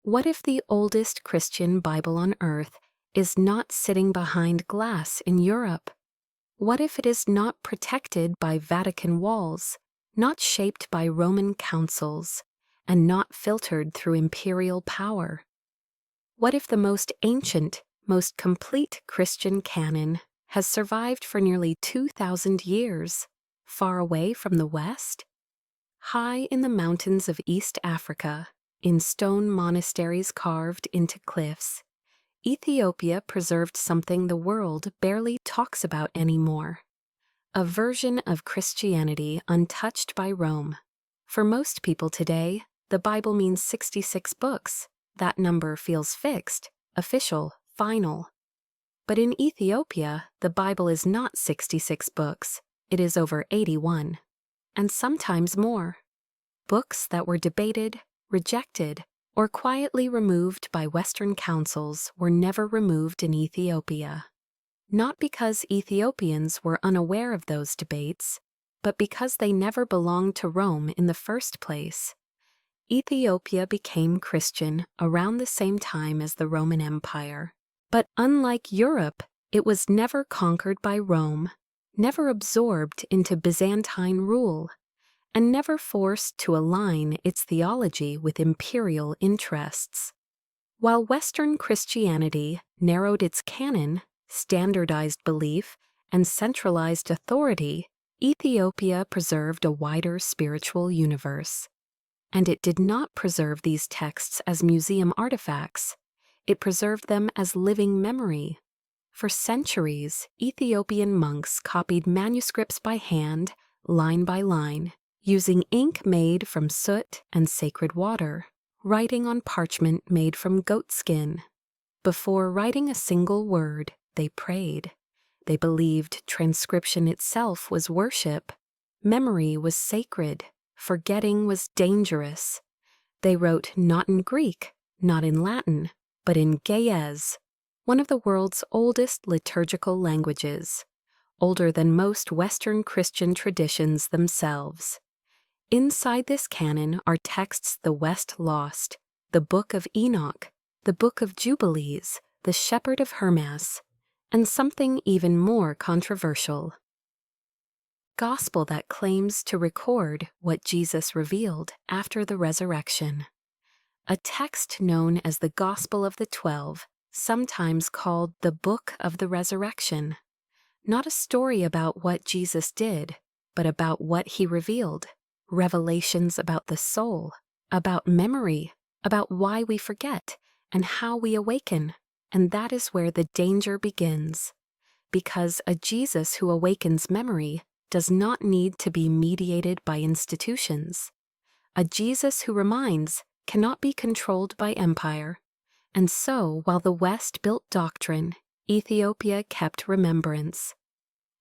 What if the oldest Christian Bible on earth is not sitting behind glass in Europe? What if it is not protected by Vatican walls, not shaped by Roman councils, and not filtered through imperial power? What if the most ancient, most complete Christian canon has survived for nearly 2,000 years, far away from the West? High in the mountains of East Africa, in stone monasteries carved into cliffs, Ethiopia preserved something the world barely talks about anymore. A version of Christianity untouched by Rome. For most people today, the Bible means 66 books. That number feels fixed, official, final. But in Ethiopia, the Bible is not 66 books. It is over 81. And sometimes more. Books that were debated, rejected, or quietly removed by Western councils were never removed in Ethiopia. Not because Ethiopians were unaware of those debates, but because they never belonged to Rome in the first place. Ethiopia became Christian around the same time as the Roman Empire. But unlike Europe, it was never conquered by Rome, never absorbed into Byzantine rule, and never forced to align its theology with imperial interests. While Western Christianity narrowed its canon, standardized belief, and centralized authority, Ethiopia preserved a wider spiritual universe. And it did not preserve these texts as museum artifacts. It preserved them as living memory. For centuries, Ethiopian monks copied manuscripts by hand, line by line, using ink made from soot and sacred water, writing on parchment made from goat skin. Before writing a single word, they prayed. They believed transcription itself was worship. Memory was sacred. Forgetting was dangerous. They wrote not in Greek, not in Latin, but in Ge'ez, one of the world's oldest liturgical languages, older than most Western Christian traditions themselves. Inside this canon are texts the West lost: the Book of Enoch, the Book of Jubilees, the Shepherd of Hermas, and something even more controversial. Gospel that claims to record what Jesus revealed after the resurrection. A text known as the Gospel of the 12, sometimes called the Book of the Resurrection. Not a story about what Jesus did, but about what he revealed. Revelations about the soul, about memory, about why we forget, and how we awaken. And that is where the danger begins. Because a Jesus who awakens memory does not need to be mediated by institutions. A Jesus who reminds cannot be controlled by empire. And so, while the West built doctrine, Ethiopia kept remembrance.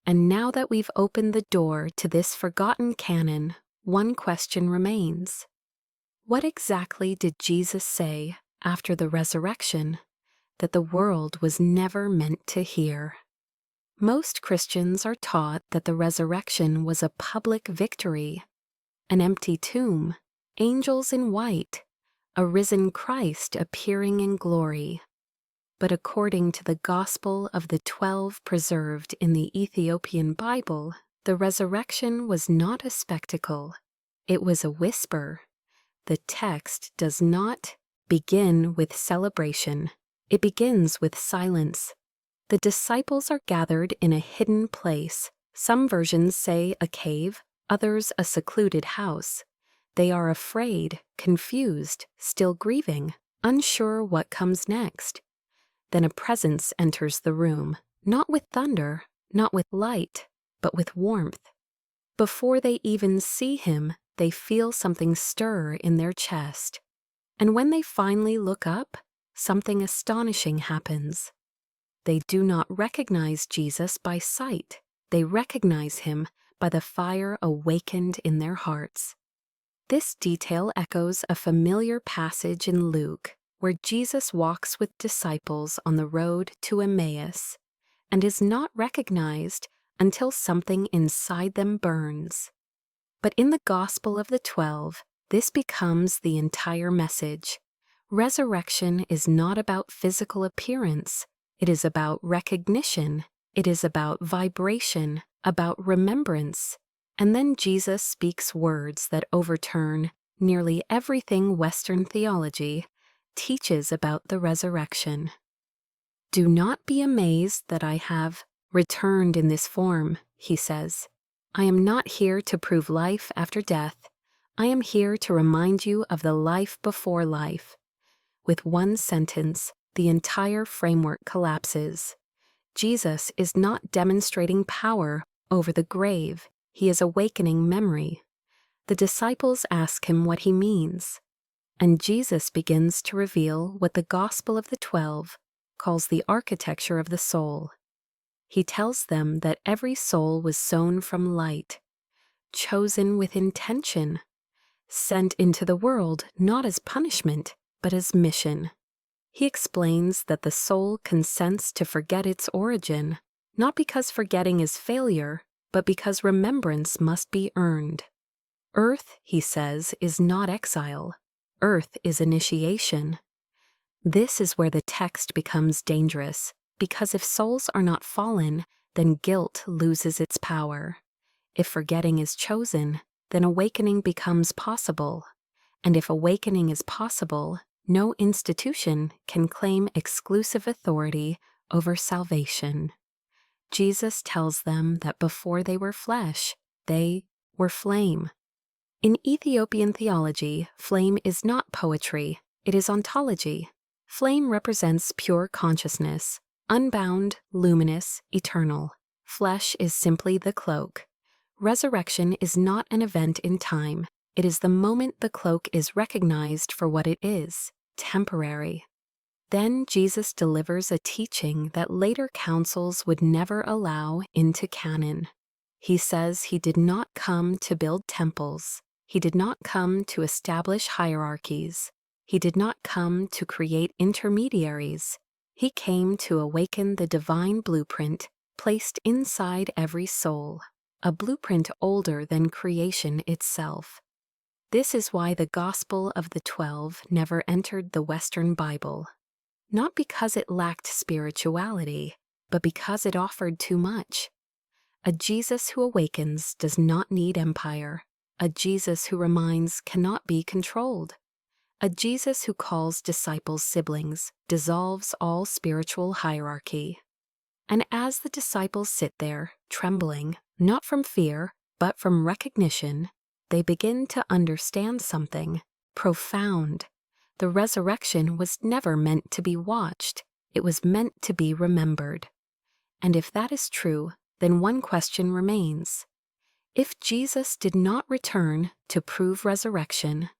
And now that we've opened the door to this forgotten canon, one question remains. What exactly did Jesus say after the resurrection that the world was never meant to hear? Most Christians are taught that the resurrection was a public victory, an empty tomb, angels in white, a risen Christ appearing in glory. But according to the Gospel of the 12 preserved in the Ethiopian Bible, the resurrection was not a spectacle. It was a whisper. The text does not begin with celebration. It begins with silence. The disciples are gathered in a hidden place. Some versions say a cave, others a secluded house. They are afraid, confused, still grieving, unsure what comes next. Then a presence enters the room, not with thunder, not with light, but with warmth. Before they even see him, they feel something stir in their chest. And when they finally look up, something astonishing happens. They do not recognize Jesus by sight. They recognize him by the fire awakened in their hearts. This detail echoes a familiar passage in Luke, where Jesus walks with disciples on the road to Emmaus and is not recognized until something inside them burns. But in the Gospel of the 12, this becomes the entire message. Resurrection is not about physical appearance. It is about recognition. It is about vibration, about remembrance. And then Jesus speaks words that overturn nearly everything Western theology teaches about the resurrection. "Do not be amazed that I have returned in this form," he says. "I am not here to prove life after death. I am here to remind you of the life before life." With one sentence, the entire framework collapses. Jesus is not demonstrating power over the grave. He is awakening memory. The disciples ask him what he means, and Jesus begins to reveal what the Gospel of the 12 calls the architecture of the soul. He tells them that every soul was sown from light, chosen with intention, sent into the world not as punishment, but as mission. He explains that the soul consents to forget its origin, not because forgetting is failure, but because remembrance must be earned. Earth, he says, is not exile. Earth is initiation. This is where the text becomes dangerous, because if souls are not fallen, then guilt loses its power. If forgetting is chosen, then awakening becomes possible. And if awakening is possible, no institution can claim exclusive authority over salvation. Jesus tells them that before they were flesh, they were flame. In Ethiopian theology, flame is not poetry, it is ontology. Flame represents pure consciousness, unbound, luminous, eternal. Flesh is simply the cloak. Resurrection is not an event in time. It is the moment the cloak is recognized for what it is, temporary. Then Jesus delivers a teaching that later councils would never allow into canon. He says he did not come to build temples. He did not come to establish hierarchies. He did not come to create intermediaries. He came to awaken the divine blueprint placed inside every soul, a blueprint older than creation itself. This is why the Gospel of the 12 never entered the Western Bible. Not because it lacked spirituality, but because it offered too much. A Jesus who awakens does not need empire. A Jesus who reminds cannot be controlled. A Jesus who calls disciples siblings dissolves all spiritual hierarchy. And as the disciples sit there, trembling, not from fear, but from recognition, they begin to understand something profound. The resurrection was never meant to be watched. It was meant to be remembered. And if that is true, then one question remains. If Jesus did not return to prove resurrection,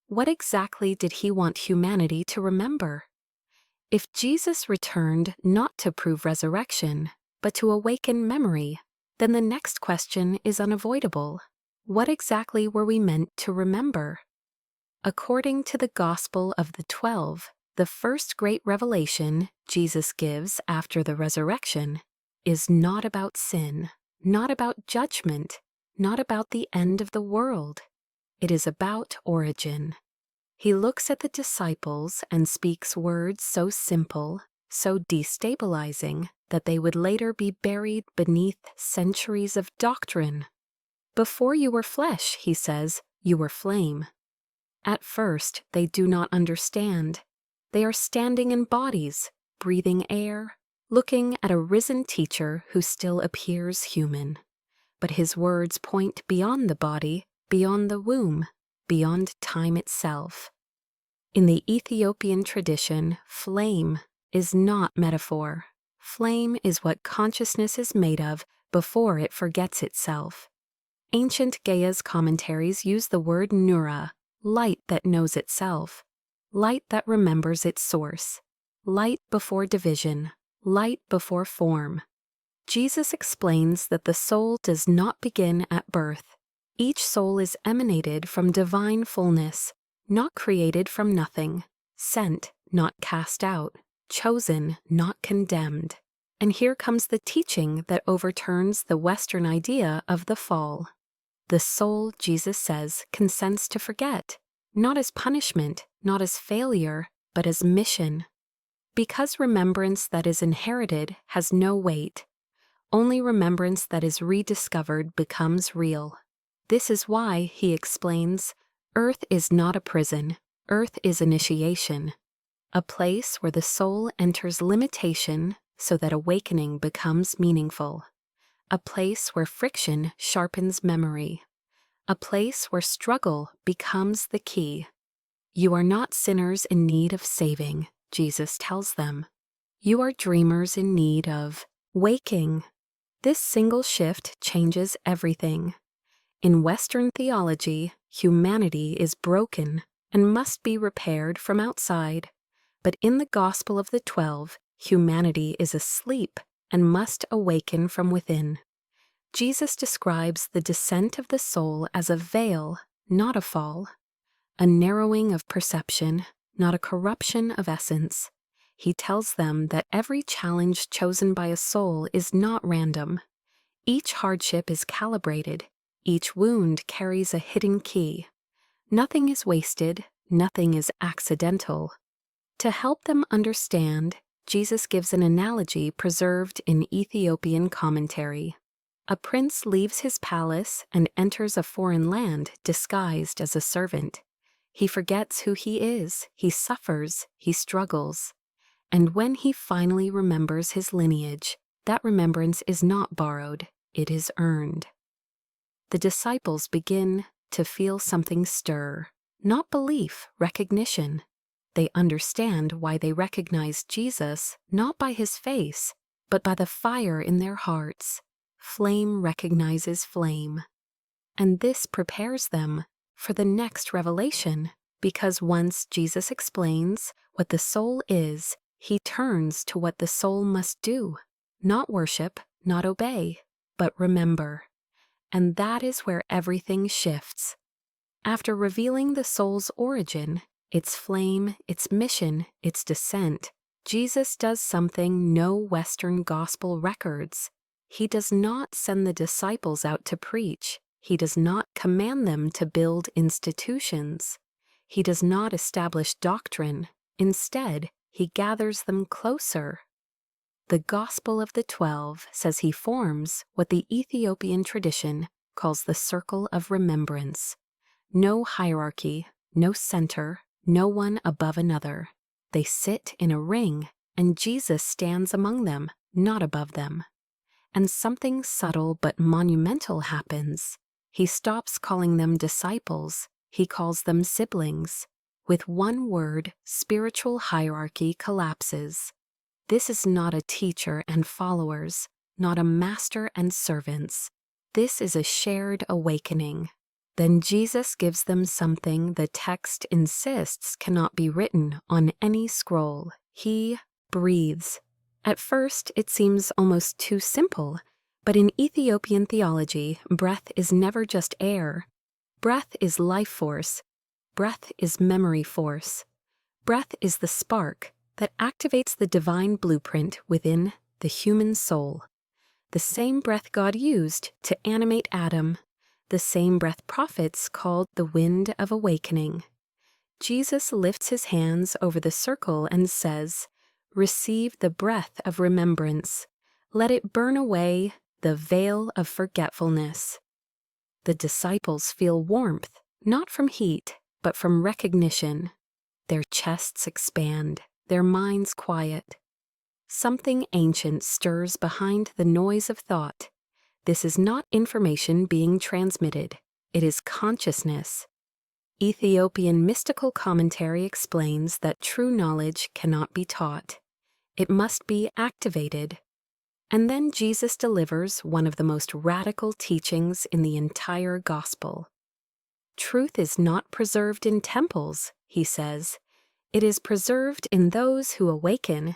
what exactly did he want humanity to remember? If Jesus returned not to prove resurrection, but to awaken memory, then the next question is unavoidable. What exactly were we meant to remember? According to the Gospel of the 12, the first great revelation Jesus gives after the resurrection is not about sin, not about judgment, not about the end of the world. It is about origin. He looks at the disciples and speaks words so simple, so destabilizing, that they would later be buried beneath centuries of doctrine. Before you were flesh, he says, you were flame. At first, they do not understand. They are standing in bodies, breathing air, looking at a risen teacher who still appears human. But his words point beyond the body, beyond the womb, beyond time itself. In the Ethiopian tradition, flame is not metaphor. Flame is what consciousness is made of before it forgets itself. Ancient Gaia's commentaries use the word nura, light that knows itself, light that remembers its source, light before division, light before form. Jesus explains that the soul does not begin at birth. Each soul is emanated from divine fullness, not created from nothing, sent, not cast out, chosen, not condemned. And here comes the teaching that overturns the Western idea of the fall. The soul, Jesus says, consents to forget. not as punishment, not as failure, but as mission. Because remembrance that is inherited has no weight, only remembrance that is rediscovered becomes real. This is why, he explains, earth is not a prison, earth is initiation, a place where the soul enters limitation so that awakening becomes meaningful, a place where friction sharpens memory, a place where struggle becomes the key. You are not sinners in need of saving, Jesus tells them. You are dreamers in need of waking. This single shift changes everything. In Western theology, humanity is broken and must be repaired from outside. But in the Gospel of the 12, humanity is asleep and must awaken from within. Jesus describes the descent of the soul as a veil, not a fall, a narrowing of perception, not a corruption of essence. He tells them that every challenge chosen by a soul is not random. Each hardship is calibrated. Each wound carries a hidden key. Nothing is wasted, nothing is accidental. To help them understand, Jesus gives an analogy preserved in Ethiopian commentary. A prince leaves his palace and enters a foreign land disguised as a servant. He forgets who he is, he suffers, he struggles. And when he finally remembers his lineage, that remembrance is not borrowed, it is earned. The disciples begin to feel something stir, not belief, recognition. They understand why they recognize Jesus not by his face, but by the fire in their hearts. Flame recognizes flame. And this prepares them for the next revelation, because once Jesus explains what the soul is, he turns to what the soul must do, not worship, not obey, but remember. And that is where everything shifts. After revealing the soul's origin, its flame, its mission, its descent, Jesus does something no Western gospel records. He does not send the disciples out to preach. He does not command them to build institutions. He does not establish doctrine. Instead, he gathers them closer. The Gospel of the 12 says he forms what the Ethiopian tradition calls the circle of remembrance. No hierarchy, no center, no one above another. They sit in a ring, and Jesus stands among them, not above them. And something subtle but monumental happens. He stops calling them disciples. He calls them siblings. With one word, spiritual hierarchy collapses. This is not a teacher and followers, not a master and servants. This is a shared awakening. Then Jesus gives them something the text insists cannot be written on any scroll. He breathes. At first, it seems almost too simple, but in Ethiopian theology, breath is never just air. Breath is life force. Breath is memory force. Breath is the spark that activates the divine blueprint within the human soul. The same breath God used to animate Adam, the same breath prophets called the wind of awakening. Jesus lifts his hands over the circle and says, "Receive the breath of remembrance. Let it burn away the veil of forgetfulness." The disciples feel warmth, not from heat, but from recognition. Their chests expand, their minds quiet. Something ancient stirs behind the noise of thought. This is not information being transmitted, it is consciousness. Ethiopian mystical commentary explains that true knowledge cannot be taught. It must be activated. And then Jesus delivers one of the most radical teachings in the entire gospel. Truth is not preserved in temples, he says. It is preserved in those who awaken.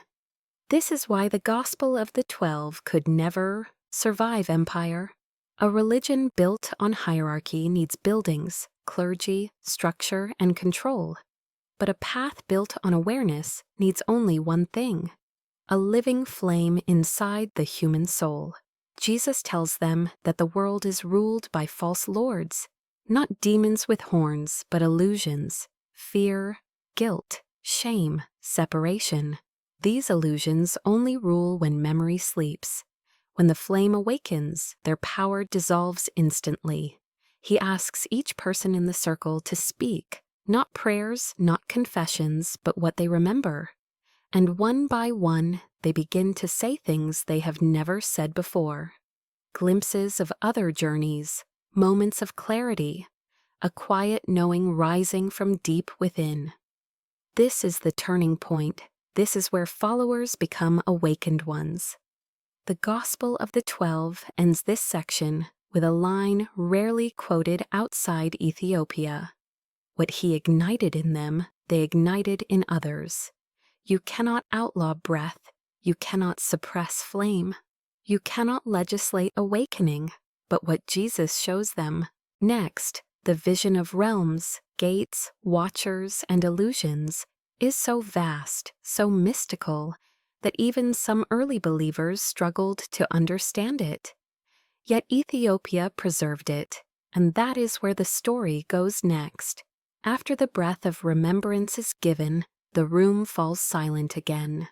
This is why the Gospel of the 12 could never survive empire. A religion built on hierarchy needs buildings, clergy, structure, and control. But a path built on awareness needs only one thing: a living flame inside the human soul. Jesus tells them that the world is ruled by false lords. Not demons with horns, but illusions. Fear, guilt, shame, separation. These illusions only rule when memory sleeps. When the flame awakens, their power dissolves instantly. He asks each person in the circle to speak, not prayers, not confessions, but what they remember. And one by one, they begin to say things they have never said before. Glimpses of other journeys, moments of clarity, a quiet knowing rising from deep within. This is the turning point. This is where followers become awakened ones. The Gospel of the 12 ends this section with a line rarely quoted outside Ethiopia. What he ignited in them, they ignited in others. You cannot outlaw breath. You cannot suppress flame. You cannot legislate awakening, but what Jesus shows them. Next, the vision of realms, gates, watchers, and illusions is so vast, so mystical, that even some early believers struggled to understand it. Yet Ethiopia preserved it, and that is where the story goes next. After the breath of remembrance is given, the room falls silent again.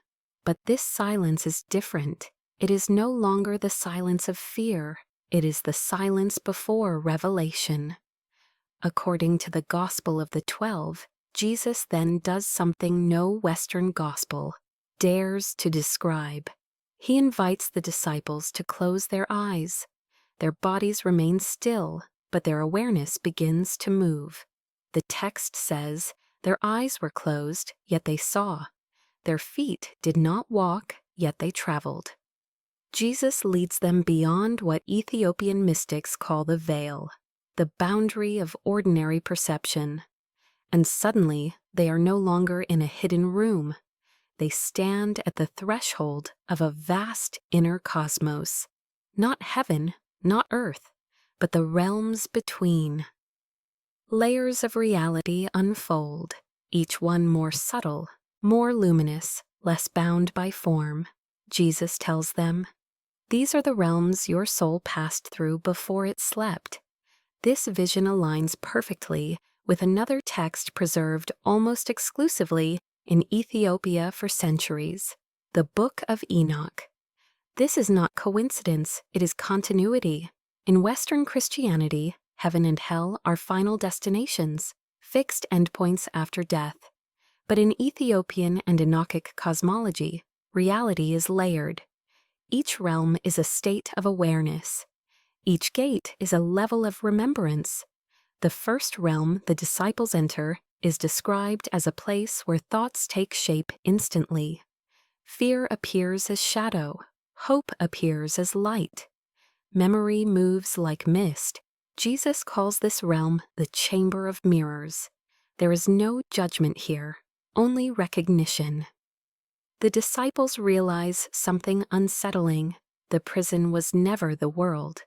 But this silence is different. It is no longer the silence of fear. It is the silence before revelation. According to the Gospel of the 12, Jesus then does something no Western gospel dares to describe. He invites the disciples to close their eyes. Their bodies remain still, but their awareness begins to move. The text says, their eyes were closed, yet they saw. Their feet did not walk, yet they traveled. Jesus leads them beyond what Ethiopian mystics call the veil, the boundary of ordinary perception. And suddenly, they are no longer in a hidden room. They stand at the threshold of a vast inner cosmos. Not heaven, not earth, but the realms between. Layers of reality unfold, each one more subtle, more luminous, less bound by form. Jesus tells them, "These are the realms your soul passed through before it slept." This vision aligns perfectly with another text preserved almost exclusively in Ethiopia for centuries, the Book of Enoch. This is not coincidence, it is continuity. In Western Christianity, heaven and hell are final destinations, fixed endpoints after death. But in Ethiopian and Enochic cosmology, reality is layered. Each realm is a state of awareness. Each gate is a level of remembrance. The first realm the disciples enter is described as a place where thoughts take shape instantly. Fear appears as shadow. Hope appears as light. Memory moves like mist. Jesus calls this realm the chamber of mirrors. There is no judgment here, only recognition. The disciples realize something unsettling. The prison was never the world.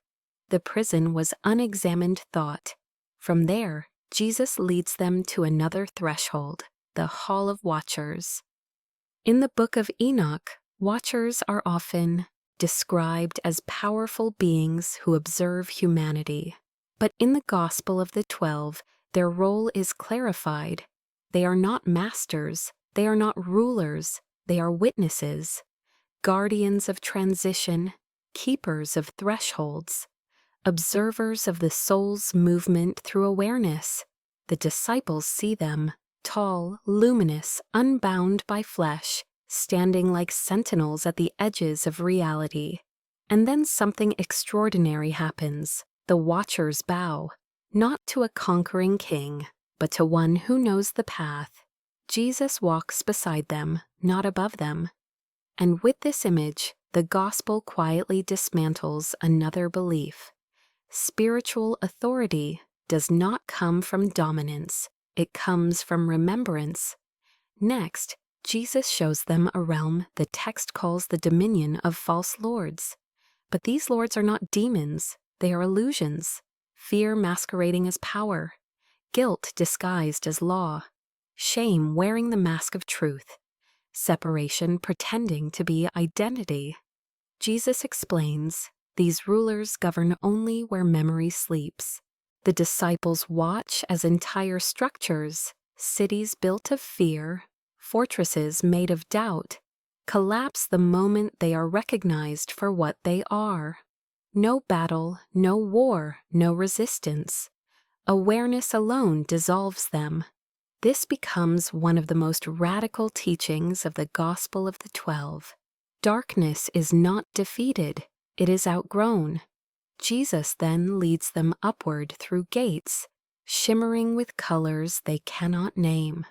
The prison was unexamined thought. From there, Jesus leads them to another threshold, the Hall of Watchers. In the Book of Enoch, watchers are often described as powerful beings who observe humanity. But in the Gospel of the 12, their role is clarified. They are not masters, they are not rulers, they are witnesses, guardians of transition, keepers of thresholds, observers of the soul's movement through awareness. The disciples see them, tall, luminous, unbound by flesh, standing like sentinels at the edges of reality. And then something extraordinary happens. The watchers bow, not to a conquering king, but to one who knows the path. Jesus walks beside them, not above them. And with this image, the gospel quietly dismantles another belief. Spiritual authority does not come from dominance, it comes from remembrance. Next, Jesus shows them a realm the text calls the dominion of false lords. But these lords are not demons, they are illusions. Fear masquerading as power, guilt disguised as law, shame wearing the mask of truth, separation pretending to be identity. Jesus explains, these rulers govern only where memory sleeps. The disciples watch as entire structures, cities built of fear, fortresses made of doubt, collapse the moment they are recognized for what they are. No battle, no war, no resistance. Awareness alone dissolves them. This becomes one of the most radical teachings of the Gospel of the 12. Darkness is not defeated, it is outgrown. Jesus then leads them upward through gates, shimmering with colors they cannot name.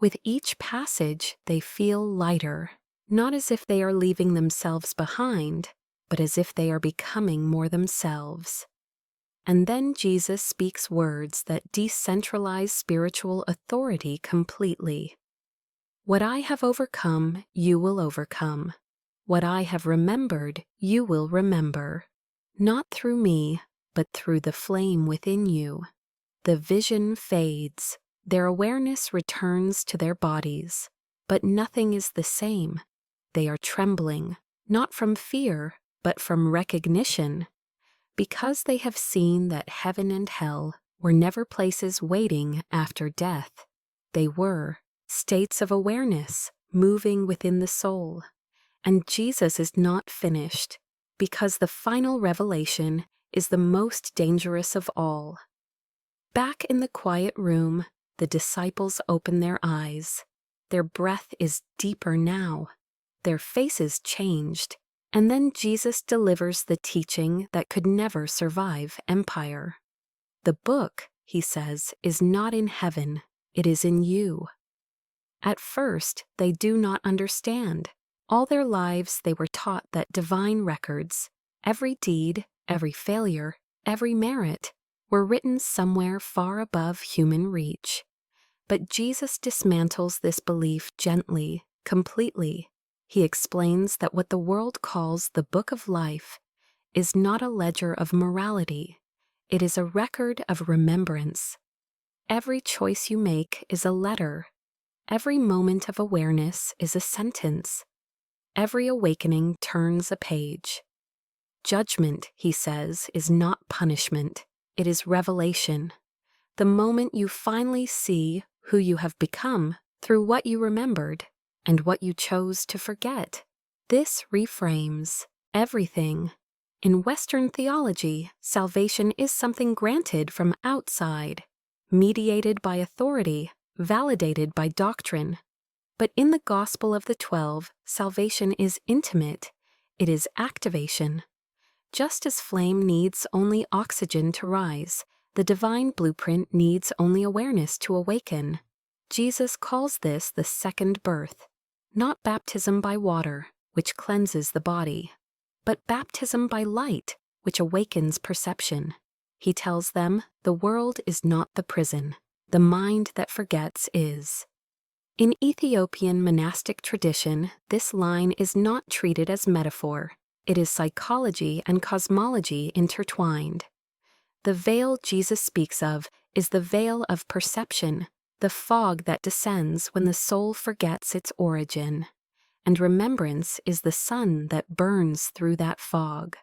With each passage, they feel lighter, not as if they are leaving themselves behind, but as if they are becoming more themselves. And then Jesus speaks words that decentralize spiritual authority completely. What I have overcome, you will overcome. What I have remembered, you will remember. Not through me, but through the flame within you. The vision fades, their awareness returns to their bodies, but nothing is the same. They are trembling, not from fear, but from recognition. Because they have seen that heaven and hell were never places waiting after death. They were states of awareness moving within the soul. And Jesus is not finished, because the final revelation is the most dangerous of all. Back in the quiet room, the disciples open their eyes. Their breath is deeper now. Their faces changed. And then Jesus delivers the teaching that could never survive empire. The book, he says, is not in heaven, it is in you. At first, they do not understand. All their lives they were taught that divine records, every deed, every failure, every merit, were written somewhere far above human reach. But Jesus dismantles this belief gently, completely. He explains that what the world calls the Book of Life is not a ledger of morality. It is a record of remembrance. Every choice you make is a letter. Every moment of awareness is a sentence. Every awakening turns a page. Judgment, he says, is not punishment. It is revelation. The moment you finally see who you have become through what you remembered and what you chose to forget. This reframes everything. In Western theology, salvation is something granted from outside, mediated by authority, validated by doctrine. But in the Gospel of the 12, salvation is intimate. It is activation. Just as flame needs only oxygen to rise, the divine blueprint needs only awareness to awaken. Jesus calls this the second birth. Not baptism by water, which cleanses the body, but baptism by light, which awakens perception. He tells them the world is not the prison. The mind that forgets is. In Ethiopian monastic tradition, this line is not treated as metaphor. It is psychology and cosmology intertwined. The veil Jesus speaks of is the veil of perception, the fog that descends when the soul forgets its origin, and remembrance is the sun that burns through that fog.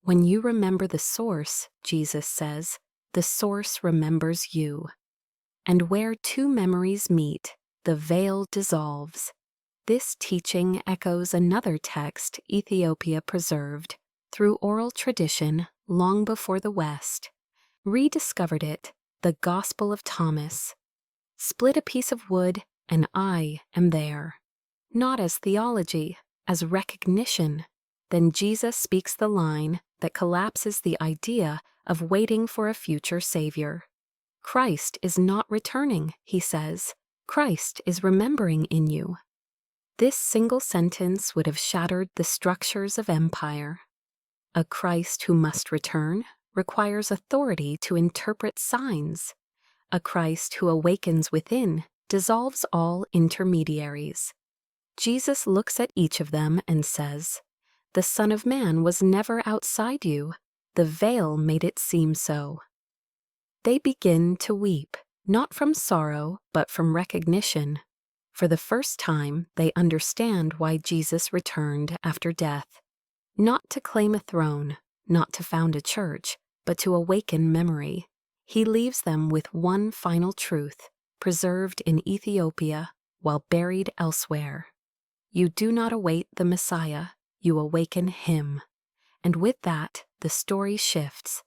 When you remember the source, Jesus says, the source remembers you. And where two memories meet, the veil dissolves. This teaching echoes another text Ethiopia preserved through oral tradition long before the West. Rediscovered it, the Gospel of Thomas. Split a piece of wood, and I am there. Not as theology, as recognition. Then Jesus speaks the line that collapses the idea of waiting for a future Savior. Christ is not returning, he says. Christ is remembering in you. This single sentence would have shattered the structures of empire. A Christ who must return requires authority to interpret signs. A Christ who awakens within dissolves all intermediaries. Jesus looks at each of them and says, "The Son of Man was never outside you. The veil made it seem so." They begin to weep, not from sorrow, but from recognition. For the first time, they understand why Jesus returned after death. Not to claim a throne, not to found a church, but to awaken memory. He leaves them with one final truth, preserved in Ethiopia while buried elsewhere. You do not await the Messiah, you awaken him. And with that, the story shifts.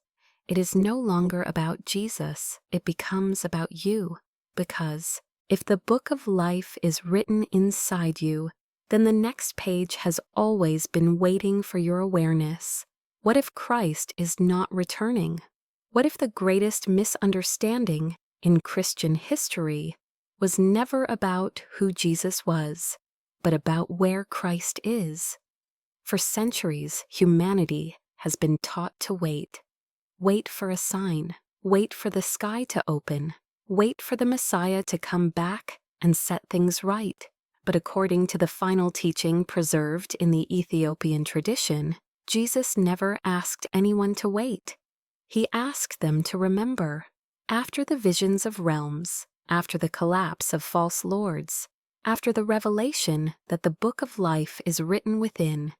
It is no longer about Jesus, it becomes about you. Because if the book of life is written inside you, then the next page has always been waiting for your awareness. What if Christ is not returning? What if the greatest misunderstanding in Christian history was never about who Jesus was, but about where Christ is? For centuries, humanity has been taught to wait. Wait for a sign. Wait for the sky to open. Wait for the Messiah to come back and set things right. But according to the final teaching preserved in the Ethiopian tradition, Jesus never asked anyone to wait. He asked them to remember. After the visions of realms, after the collapse of false lords, after the revelation that the book of life is written within,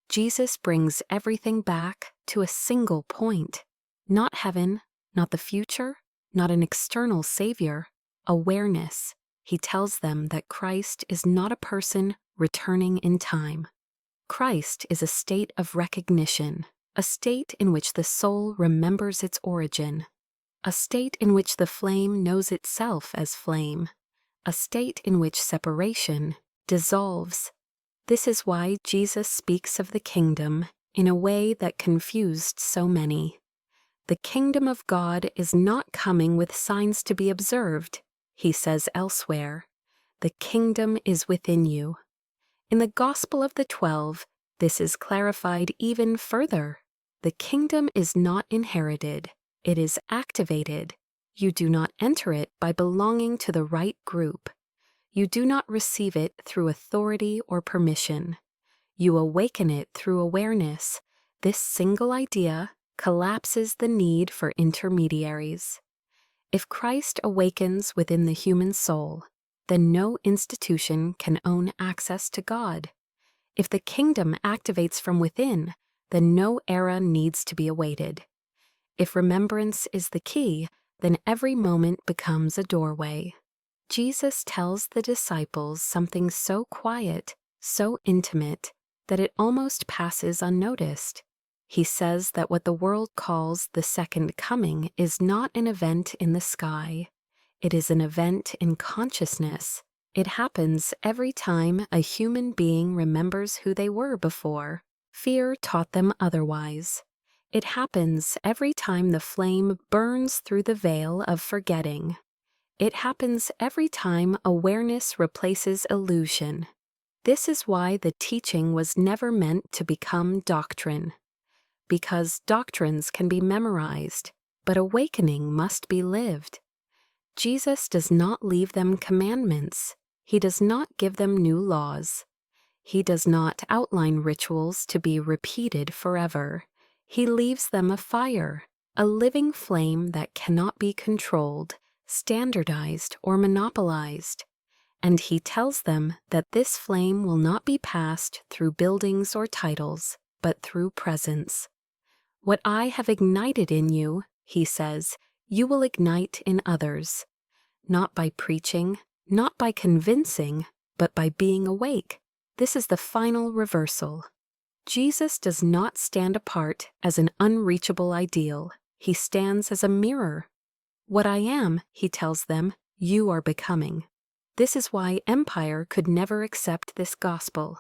Jesus brings everything back to a single point. Not heaven, not the future, not an external savior, awareness. He tells them that Christ is not a person returning in time. Christ is a state of recognition, a state in which the soul remembers its origin, a state in which the flame knows itself as flame, a state in which separation dissolves. This is why Jesus speaks of the kingdom in a way that confused so many. The kingdom of God is not coming with signs to be observed, he says elsewhere. The kingdom is within you. In the Gospel of the 12, this is clarified even further. The kingdom is not inherited, it is activated. You do not enter it by belonging to the right group. You do not receive it through authority or permission. You awaken it through awareness. This single idea collapses the need for intermediaries. If Christ awakens within the human soul, then no institution can own access to God. If the kingdom activates from within, then no era needs to be awaited. If remembrance is the key, then every moment becomes a doorway. Jesus tells the disciples something so quiet, so intimate, that it almost passes unnoticed. He says that what the world calls the second coming is not an event in the sky. It is an event in consciousness. It happens every time a human being remembers who they were before. Fear taught them otherwise. It happens every time the flame burns through the veil of forgetting. It happens every time awareness replaces illusion. This is why the teaching was never meant to become doctrine. Because doctrines can be memorized, but awakening must be lived. Jesus does not leave them commandments. He does not give them new laws. He does not outline rituals to be repeated forever. He leaves them a fire, a living flame that cannot be controlled, standardized, or monopolized. And he tells them that this flame will not be passed through buildings or titles, but through presence. What I have ignited in you, he says, you will ignite in others. Not by preaching, not by convincing, but by being awake. This is the final reversal. Jesus does not stand apart as an unreachable ideal. He stands as a mirror. What I am, he tells them, you are becoming. This is why empire could never accept this gospel.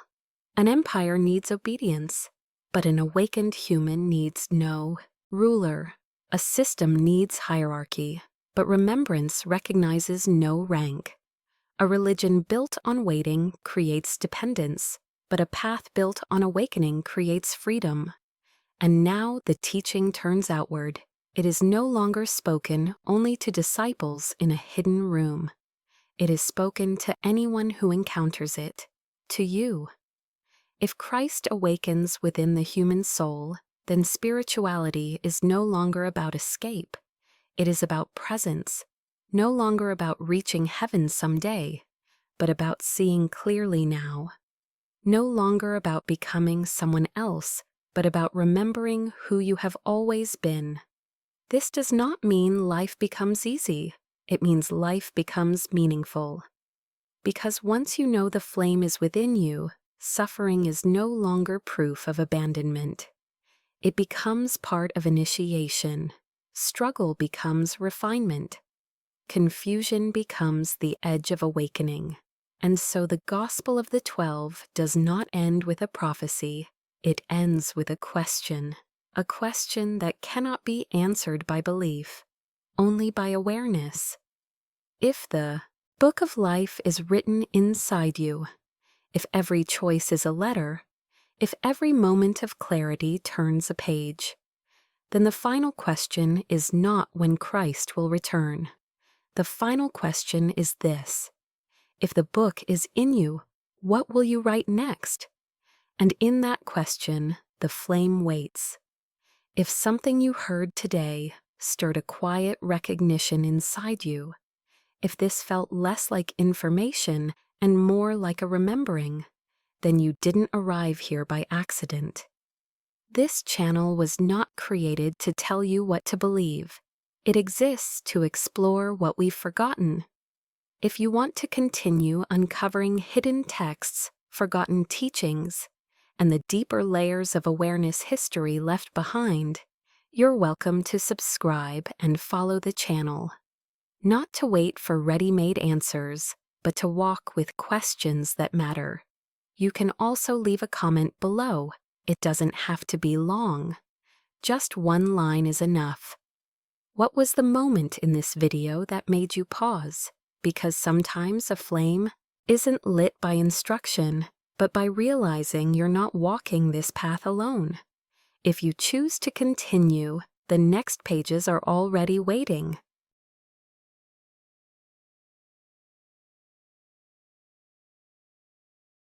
An empire needs obedience, but an awakened human needs no ruler. A system needs hierarchy, but remembrance recognizes no rank. A religion built on waiting creates dependence, but a path built on awakening creates freedom. And now the teaching turns outward. It is no longer spoken only to disciples in a hidden room. It is spoken to anyone who encounters it, to you. If Christ awakens within the human soul, then spirituality is no longer about escape. It is about presence, no longer about reaching heaven someday, but about seeing clearly now. No longer about becoming someone else, but about remembering who you have always been. This does not mean life becomes easy. It means life becomes meaningful. Because once you know the flame is within you, suffering is no longer proof of abandonment. It becomes part of initiation. Struggle becomes refinement. Confusion becomes the edge of awakening. And so the Gospel of the 12 does not end with a prophecy. It ends with a question that cannot be answered by belief, only by awareness. If the book of life is written inside you, if every choice is a letter, if every moment of clarity turns a page, then the final question is not when Christ will return. The final question is this: if the book is in you, what will you write next? And in that question, the flame waits. If something you heard today stirred a quiet recognition inside you, if this felt less like information and more like a remembering, then you didn't arrive here by accident. This channel was not created to tell you what to believe. It exists to explore what we've forgotten. If you want to continue uncovering hidden texts, forgotten teachings, and the deeper layers of awareness history left behind, you're welcome to subscribe and follow the channel. Not to wait for ready-made answers, but to walk with questions that matter. You can also leave a comment below. It doesn't have to be long. Just one line is enough. What was the moment in this video that made you pause? Because sometimes a flame isn't lit by instruction, but by realizing you're not walking this path alone. If you choose to continue, the next pages are already waiting.